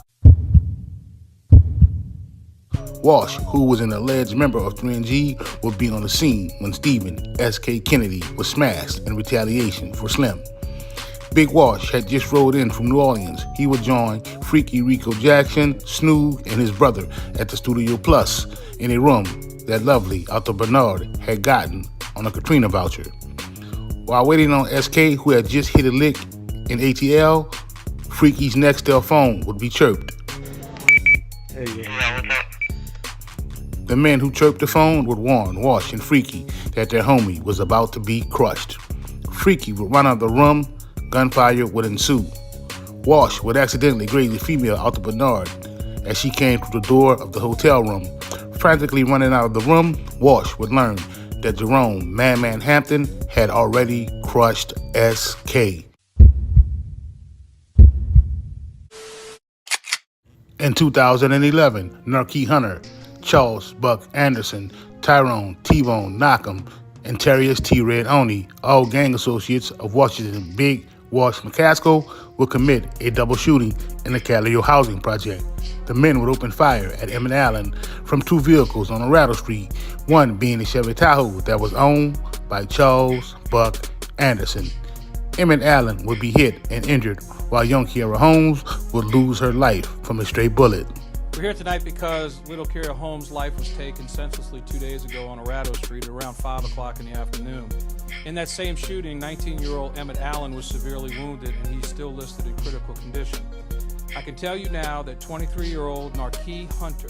Walsh, who was an alleged member of 3NG, would be on the scene when Stephen S.K. Kennedy was smashed in retaliation for Slim. Big Walsh had just rode in from New Orleans. He would join Freaky Rico Jackson, Snoog, and his brother at the Studio Plus in a room that lovely Arthur Bernard had gotten on a Katrina voucher. While waiting on SK, who had just hit a lick in ATL, Freaky's Nextel phone would be chirped. Hey, yeah, what's up? The men who chirped the phone would warn Walsh and Freaky that their homie was about to be crushed. Freaky would run out of the room, gunfire would ensue. Walsh would accidentally graze the female Arthur Bernard as she came through the door of the hotel room. Frantically running out of the room, Walsh would learn that Jerome Madman Hampton had already crushed SK. In 2011, Narkee Hunter, Charles Buck Anderson, Tyrone T-Bone Knockham, and Terrius T. Red Oney, all gang associates of Washington Big Walsh McCaskill, would commit a double shooting in the Calliope housing project. The men would open fire at Emmett Allen from two vehicles on Rattle Street, one being a Chevy Tahoe that was owned by Charles Buck Anderson. Emmett Allen would be hit and injured, while young Kiara Holmes would lose her life from a stray bullet. We're here tonight because little Kiara Holmes' life was taken senselessly 2 days ago on Arado Street around 5 o'clock in the afternoon. In that same shooting, 19-year-old Emmett Allen was severely wounded and he's still listed in critical condition. I can tell you now that 23-year-old Narkee Hunter,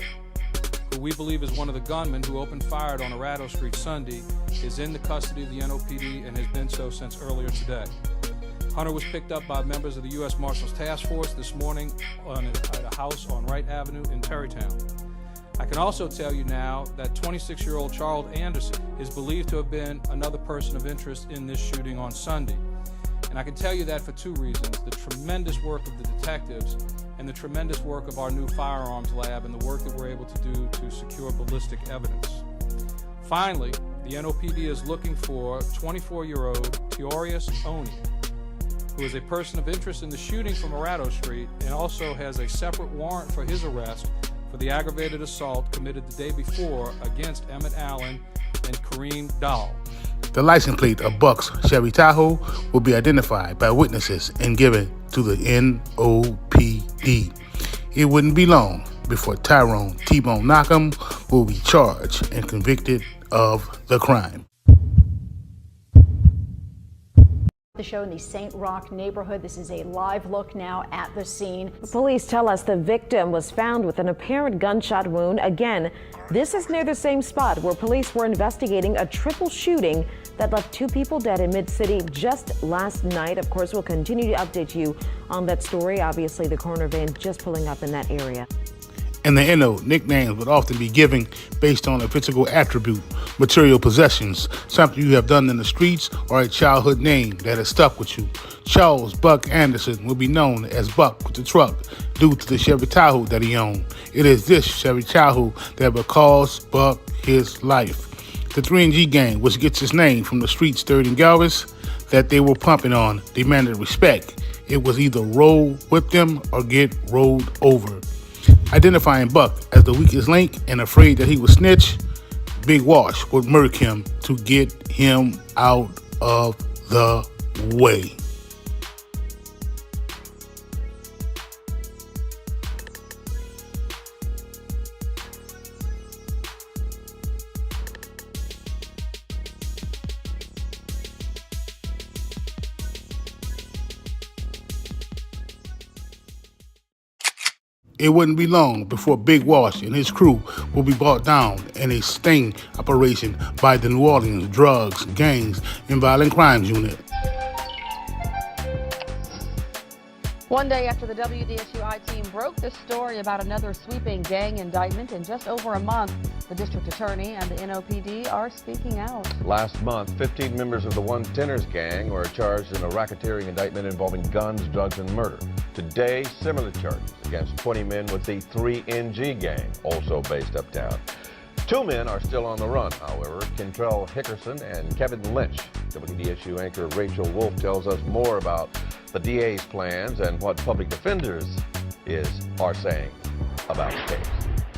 who we believe is one of the gunmen who opened fire on Arado Street Sunday, is in the custody of the NOPD and has been so since earlier today. Hunter was picked up by members of the U.S. Marshals Task Force this morning at a house on Wright Avenue in Terrytown. I can also tell you now that 26-year-old Charles Anderson is believed to have been another person of interest in this shooting on Sunday. And I can tell you that for two reasons: the tremendous work of the detectives and the tremendous work of our new firearms lab and the work that we're able to do to secure ballistic evidence. Finally, the NOPD is looking for 24-year-old Terrius Oney, who is a person of interest in the shooting from Arado Street and also has a separate warrant for his arrest for the aggravated assault committed the day before against Emmett Allen and Kareem Dahl. The license plate of Buck's Chevy Tahoe will be identified by witnesses and given to the NOPD. It wouldn't be long before Tyrone T-Bone Knockham will be charged and convicted of the crime. The show in the St. Roch neighborhood. This is a live look now at the scene. Police tell us the victim was found with an apparent gunshot wound. Again, this is near the same spot where police were investigating a triple shooting that left 2 people dead in Mid-City just last night. Of course, we'll continue to update you on that story. Obviously, the coroner van just pulling up in that area. In the NO, nicknames would often be given based on a physical attribute, material possessions, something you have done in the streets, or a childhood name that has stuck with you. Charles Buck Anderson will be known as Buck with the truck due to the Chevy Tahoe that he owned. It is this Chevy Tahoe that will cost Buck his life. The 3G gang, which gets its name from the streets 3rd and Galvez that they were pumping on, demanded respect. It was either roll with them or get rolled over. Identifying Buck as the weakest link and afraid that he would snitch, Big Walsh would murk him to get him out of the way. It wouldn't be long before Big Walsh and his crew will be brought down in a sting operation by the New Orleans Drugs, Gangs, and Violent Crimes Unit. One day after the WDSU I-Team broke the story about another sweeping gang indictment in just over a month, the district attorney and the NOPD are speaking out. Last month, 15 members of the One Tenors gang were charged in a racketeering indictment involving guns, drugs, and murder. Today, similar charges against 20 men with the 3NG gang, also based uptown. 2 men are still on the run, however, Kentrell Hickerson and Kevin Lynch. WDSU anchor Rachel Wolf tells us more about the DA's plans and what public defenders are saying about the case.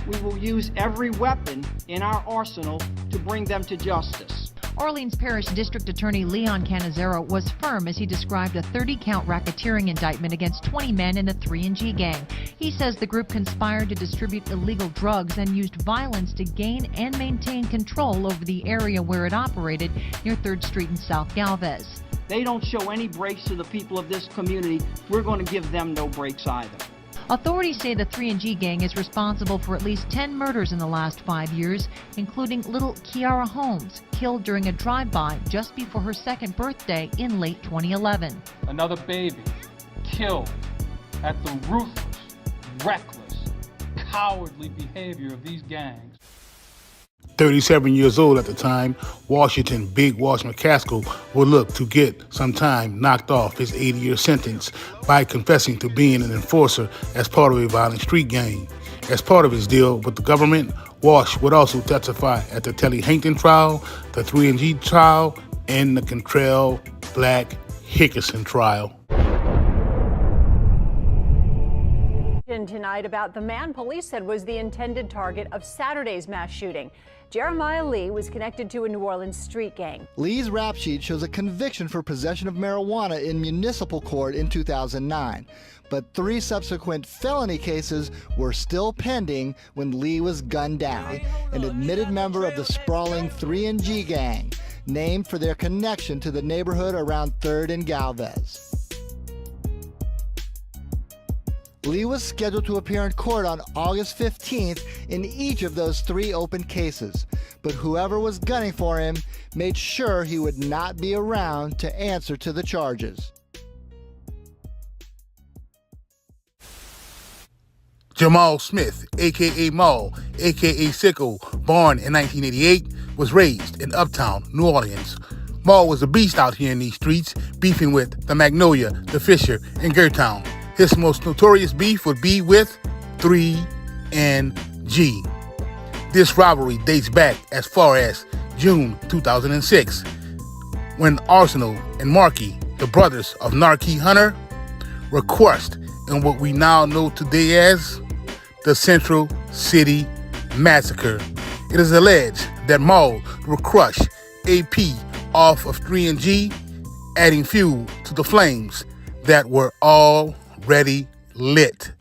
We will use every weapon in our arsenal to bring them to justice. Orleans Parish District Attorney Leon Canizero was firm as he described a 30-count racketeering indictment against 20 men in the 3G gang. He says the group conspired to distribute illegal drugs and used violence to gain and maintain control over the area where it operated near 3rd Street in South Galvez. They don't show any breaks to the people of this community. We're going to give them no breaks either. Authorities say the 3G gang is responsible for at least 10 murders in the last 5 years, including little Kiara Holmes, killed during a drive-by just before her 2nd birthday in late 2011. Another baby killed at the ruthless, reckless, cowardly behavior of these gangs. 37 years old at the time, Washington Big Walsh McCaskill would look to get some time knocked off his 80-year sentence by confessing to being an enforcer as part of a violent street gang. As part of his deal with the government, Walsh would also testify at the Telly Hankton trial, the 3G trial, and the Cantrell Black Hickerson trial. Tonight about the man police said was the intended target of Saturday's mass shooting. Jeremiah Lee was connected to a New Orleans street gang. Lee's rap sheet shows a conviction for possession of marijuana in municipal court in 2009. But 3 subsequent felony cases were still pending when Lee was gunned down, an admitted member of the sprawling 3G gang, named for their connection to the neighborhood around 3rd and Galvez. Lee was scheduled to appear in court on August 15th in each of those 3 open cases, but whoever was gunning for him made sure he would not be around to answer to the charges. Jamal Smith, a.k.a. Maul, a.k.a. Sicko, born in 1988, was raised in Uptown, New Orleans. Maul was a beast out here in these streets, beefing with the Magnolia, the Fisher, and Gertown. His most notorious beef would be with 3G. This rivalry dates back as far as June 2006, when Arsenal and Markey, the brothers of Narkey Hunter, were crushed in what we now know today as the Central City Massacre. It is alleged that Maul will crush AP off of 3G, adding fuel to the flames that were already lit.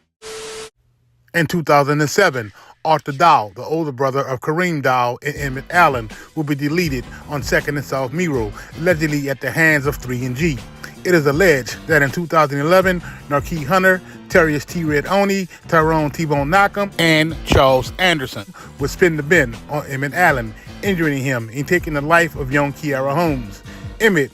In 2007, Arthur Dow, the older brother of Kareem Dow and Emmett Allen, will be deleted on 2nd and South Miro, allegedly at the hands of 3G. It is alleged that in 2011, Narkey Hunter, Terrius T. Red Oney, Tyrone T-Bone Knockham, and Charles Anderson would spin the bin on Emmett Allen, injuring him and taking the life of young Kiara Holmes. Emmett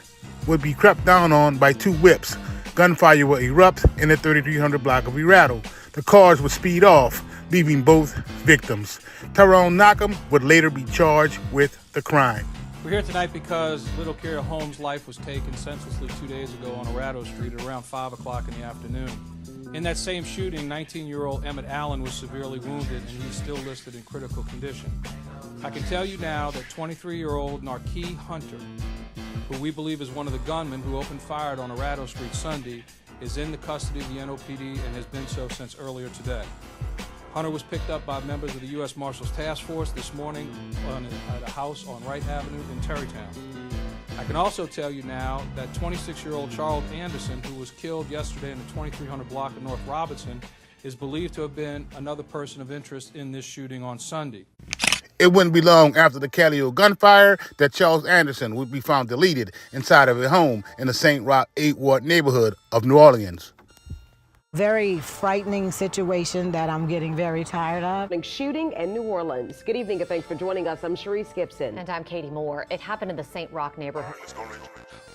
would be crept down on by 2 whips. Gunfire would erupt in the 3300 block of Rattle. The cars would speed off, leaving both victims. Tyrone Knockham would later be charged with the crime. We're here tonight because little Kiara Holmes' life was taken senselessly 2 days ago on Rattle Street at around 5 o'clock in the afternoon. In that same shooting, 19-year-old Emmett Allen was severely wounded and he's still listed in critical condition. I can tell you now that 23-year-old Narkey Hunter, who we believe is one of the gunmen who opened fire on Rattle Street Sunday, is in the custody of the NOPD and has been so since earlier today. Hunter was picked up by members of the U.S. Marshals Task Force this morning at a house on Wright Avenue in Terrytown. I can also tell you now that 26-year-old Charles Anderson, who was killed yesterday in the 2300 block of North Robertson, is believed to have been another person of interest in this shooting on Sunday. It wouldn't be long after the Calliope gunfire that Charles Anderson would be found deleted inside of a home in the St. Roch 8th Ward neighborhood of New Orleans. Very frightening situation that I'm getting very tired of. Shooting in New Orleans. Good evening and thanks for joining us. I'm Sharice Gibson. And I'm Katie Moore. It happened in the St. Roch neighborhood.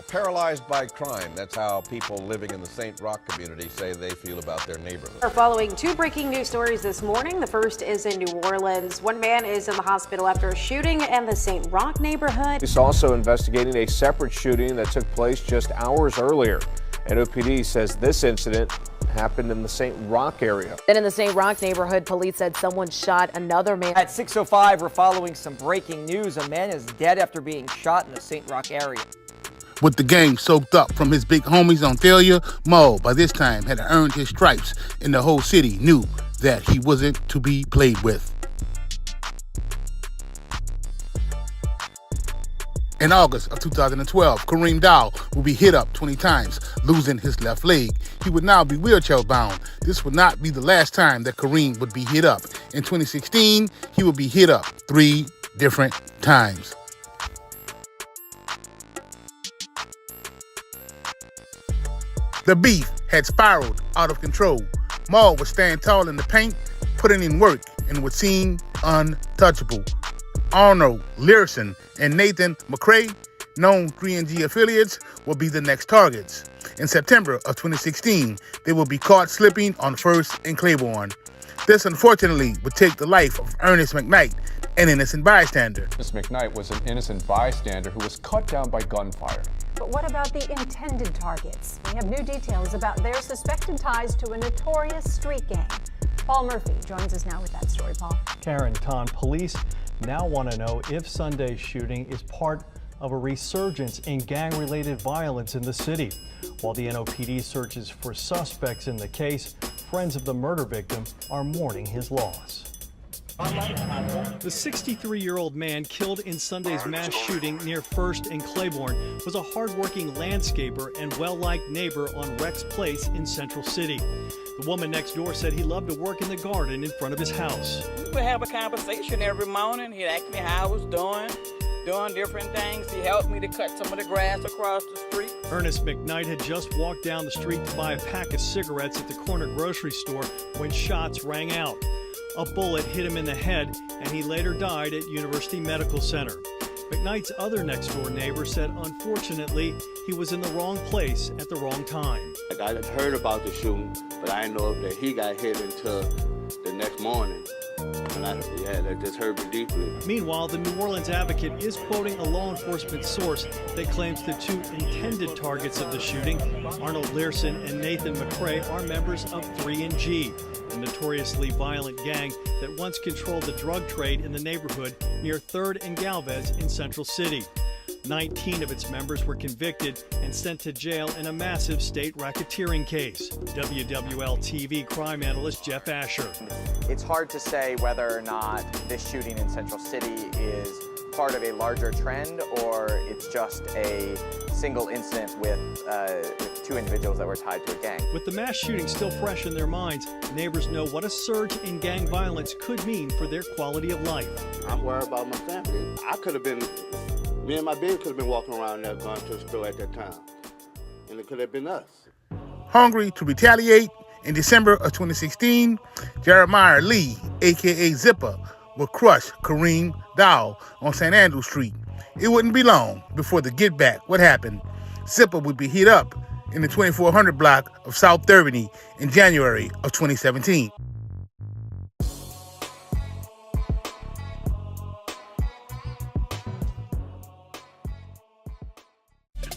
Paralyzed by crime. That's how people living in the St. Roch community say they feel about their neighborhood. We're following 2 breaking news stories this morning. The first is in New Orleans. One man is in the hospital after a shooting in the St. Roch neighborhood. It's also investigating a separate shooting that took place just hours earlier. NOPD says this incident happened in the St. Roch area. Then in the St. Roch neighborhood, police said someone shot another man. At 6:05, we're following some breaking news. A man is dead after being shot in the St. Roch area. With the game soaked up from his big homies on failure, Mo, by this time, had earned his stripes, and the whole city knew that he wasn't to be played with. In August of 2012, Kareem Dow will be hit up 20 times, losing his left leg. He would now be wheelchair bound. This would not be the last time that Kareem would be hit up. In 2016, he will be hit up 3 different times. The beef had spiraled out of control. Maul would stand tall in the paint, putting in work, and would seem untouchable. Arnold Learson and Nathan McCrae, known 3NG affiliates, will be the next targets. In September of 2016, they will be caught slipping on First and Claiborne. This, unfortunately, would take the life of Ernest McKnight, an innocent bystander. Miss McKnight was an innocent bystander who was cut down by gunfire. But what about the intended targets? We have new details about their suspected ties to a notorious street gang. Paul Murphy joins us now with that story. Paul. Karen Ton, police now want to know if Sunday's shooting is part of a resurgence in gang-related violence in the city. While the NOPD searches for suspects in the case, friends of the murder victim are mourning his loss. The 63-year-old man killed in Sunday's mass shooting near First and Claiborne was a hardworking landscaper and well-liked neighbor on Rex Place in Central City. The woman next door said he loved to work in the garden in front of his house. We would have a conversation every morning. He'd ask me how I was doing different things. He helped me to cut some of the grass across the street. Ernest McKnight had just walked down the street to buy a pack of cigarettes at the corner grocery store when shots rang out. A bullet hit him in the head, and he later died at University Medical Center. McKnight's other next-door neighbor said, unfortunately, he was in the wrong place at the wrong time. I had heard about the shooting, but I didn't know that he got hit until the next morning. And that just hurt me deeply. Meanwhile, the New Orleans Advocate is quoting a law enforcement source that claims the 2 intended targets of the shooting, Arnold Learson and Nathan McCrae, are members of 3NG, a notoriously violent gang that once controlled the drug trade in the neighborhood near 3rd and Galvez in Central City. 19 of its members were convicted and sent to jail in a massive state racketeering case. WWL-TV crime analyst Jeff Asher. It's hard to say whether or not this shooting in Central City is part of a larger trend or it's just a single incident with 2 individuals that were tied to a gang. With the mass shooting still fresh in their minds, neighbors know what a surge in gang violence could mean for their quality of life. I'm worried about my family. Me and my baby could have been walking around there going to the store at that time. And it could have been us. Hungry to retaliate, in December of 2016, Jeremiah Lee, a.k.a. Zipper, would crush Kareem Dow on St. Andrew Street. It wouldn't be long before the get back would happen. Zipper would be hit up in the 2400 block of South 30 in January of 2017.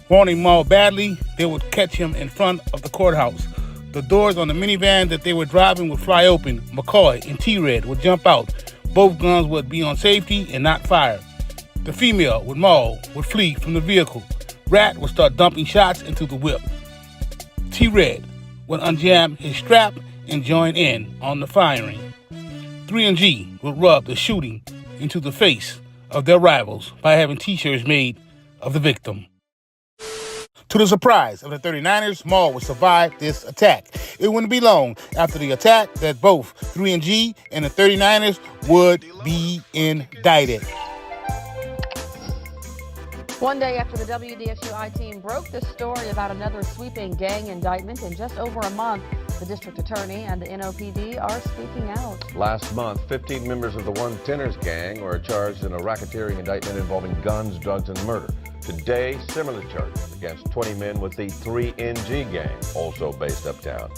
Wanting Maul badly, they would catch him in front of the courthouse. The doors on the minivan that they were driving would fly open. McCoy and T-Red would jump out. Both guns would be on safety and not fire. The female with Maul would flee from the vehicle. Rat would start dumping shots into the whip. T-Red would unjam his strap and join in on the firing. 3NG would rub the shooting into the face of their rivals by having T-shirts made of the victim. To the surprise of the 39ers, Maul would survive this attack. It wouldn't be long after the attack that both 3NG and the 39ers would be indicted. One day after the WDSU team broke the story about another sweeping gang indictment in just over a month, the district attorney and the NOPD are speaking out. Last month, 15 members of the One Tenors gang were charged in a racketeering indictment involving guns, drugs, and murder. Today, similar charges against 20 men with the 3NG gang, also based uptown.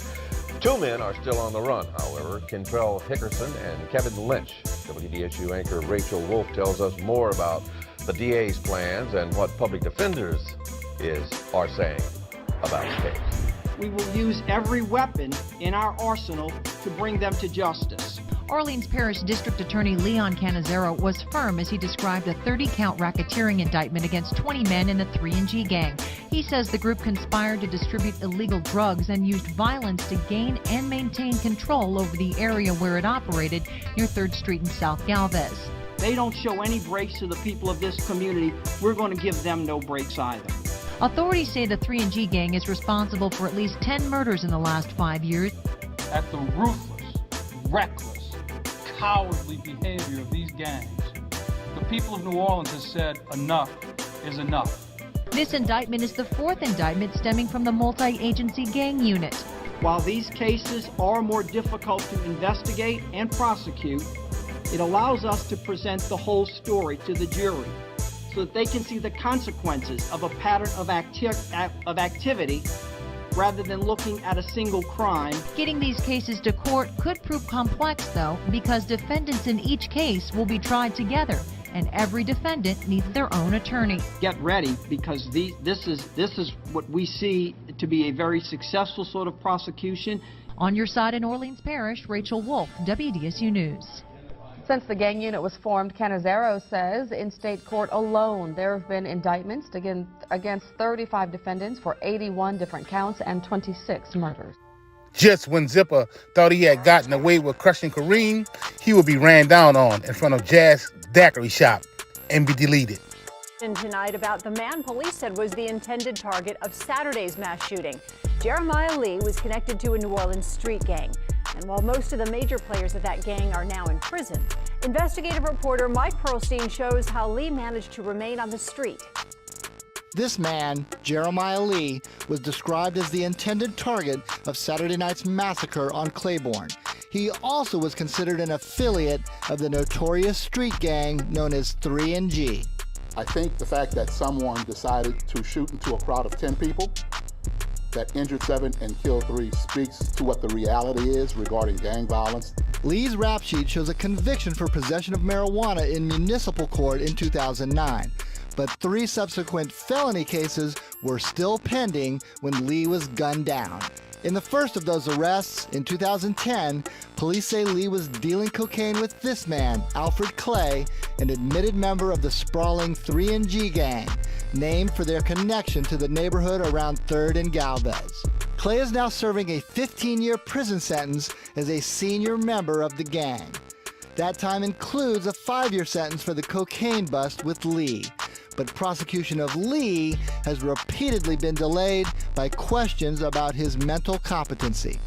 2 men are still on the run, however, Kentrell Hickerson and Kevin Lynch. WDSU anchor Rachel Wolf tells us more about the DA's plans and what public defenders are saying about the case. We will use every weapon in our arsenal to bring them to justice. Orleans Parish District Attorney Leon Canizero was firm as he described a 30-count racketeering indictment against 20 men in the 3NG gang. He says the group conspired to distribute illegal drugs and used violence to gain and maintain control over the area where it operated near 3rd Street and South Galvez. they don't show any breaks to the people of this community, we're going to give them no breaks either. Authorities say the 3G gang is responsible for at least 10 murders in the last 5 years. At the ruthless, reckless, cowardly behavior of these gangs, the people of New Orleans has said enough is enough. This indictment is the fourth indictment stemming from the multi-agency gang unit. While these cases are more difficult to investigate and prosecute, it allows us to present the whole story to the jury so that they can see the consequences of a pattern of activity rather than looking at a single crime. Getting these cases to court could prove complex, though, because defendants in each case will be tried together, and every defendant needs their own attorney. Get ready, because this is what we see to be a very successful sort of prosecution. On your side in Orleans Parish, Rachel Wolf, WDSU News. Since the gang unit was formed, Canizero says in state court alone there have been indictments against 35 defendants for 81 different counts and 26 murders. Just when Zipper thought he had gotten away with crushing Kareem, he would be ran down on in front of Jazz Daiquiri Shop and be deleted. And tonight about the man police said was the intended target of Saturday's mass shooting. Jeremiah Lee was connected to a New Orleans street gang. And while most of the major players of that gang are now in prison, investigative reporter Mike Perlstein shows how Lee managed to remain on the street. This man, Jeremiah Lee, was described as the intended target of Saturday night's massacre on Claiborne. He also was considered an affiliate of the notorious street gang known as 3G. I think the fact that someone decided to shoot into a crowd of 10 people that injured 7 and killed 3 speaks to what the reality is regarding gang violence. Lee's rap sheet shows a conviction for possession of marijuana in municipal court in 2009, but 3 subsequent felony cases were still pending when Lee was gunned down. In the first of those arrests, in 2010, police say Lee was dealing cocaine with this man, Alfred Clay, an admitted member of the sprawling 3G gang, named for their connection to the neighborhood around 3rd and Galvez. Clay is now serving a 15-year prison sentence as a senior member of the gang. That time includes a 5-year sentence for the cocaine bust with Lee. But prosecution of Lee has repeatedly been delayed by questions about his mental competency.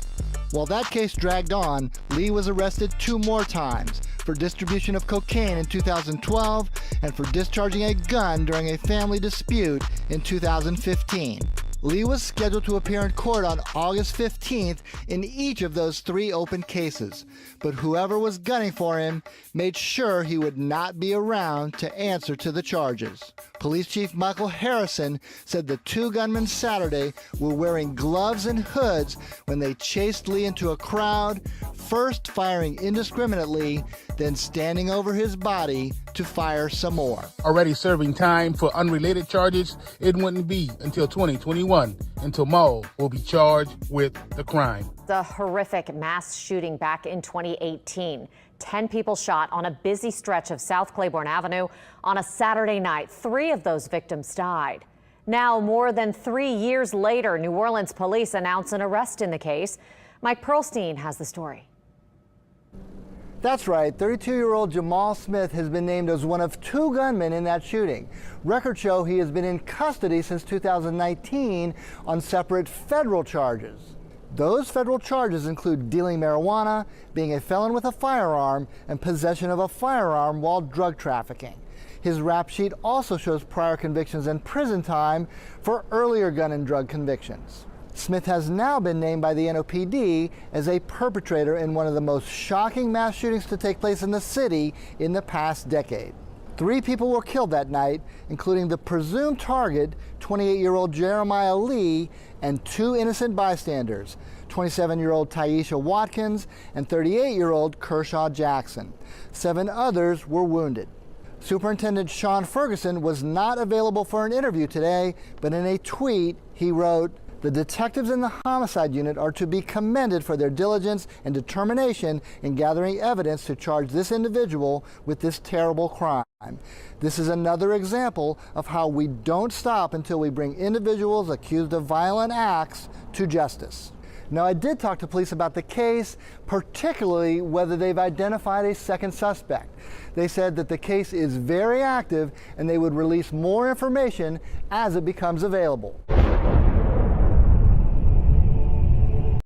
While that case dragged on, Lee was arrested 2 more times for distribution of cocaine in 2012 and for discharging a gun during a family dispute in 2015. Lee was scheduled to appear in court on August 15th in each of those 3 open cases, but whoever was gunning for him made sure he would not be around to answer to the charges. Police Chief Michael Harrison said the 2 gunmen Saturday were wearing gloves and hoods when they chased Lee into a crowd, first firing indiscriminately, then standing over his body to fire some more. Already serving time for unrelated charges, it wouldn't be until 2021 until Mo will be charged with the crime. The horrific mass shooting back in 2018. 10 people shot on a busy stretch of South Claiborne Avenue on a Saturday night. 3 of those victims died. Now, more than 3 years later, New Orleans police announce an arrest in the case. Mike Perlstein has the story. That's right, 32-year-old Jamal Smith has been named as one of 2 gunmen in that shooting. Records show he has been in custody since 2019 on separate federal charges. Those federal charges include dealing marijuana, being a felon with a firearm, and possession of a firearm while drug trafficking. His rap sheet also shows prior convictions and prison time for earlier gun and drug convictions. Smith has now been named by the NOPD as a perpetrator in one of the most shocking mass shootings to take place in the city in the past decade. 3 people were killed that night, including the presumed target, 28-year-old Jeremiah Lee, and 2 innocent bystanders, 27-year-old Taisha Watkins and 38-year-old Kershaw Jackson. 7 others were wounded. Superintendent Sean Ferguson was not available for an interview today, but in a tweet he wrote, "The detectives in the homicide unit are to be commended for their diligence and determination in gathering evidence to charge this individual with this terrible crime. This is another example of how we don't stop until we bring individuals accused of violent acts to justice." Now, I did talk to police about the case, particularly whether they've identified a second suspect. They said that the case is very active and they would release more information as it becomes available.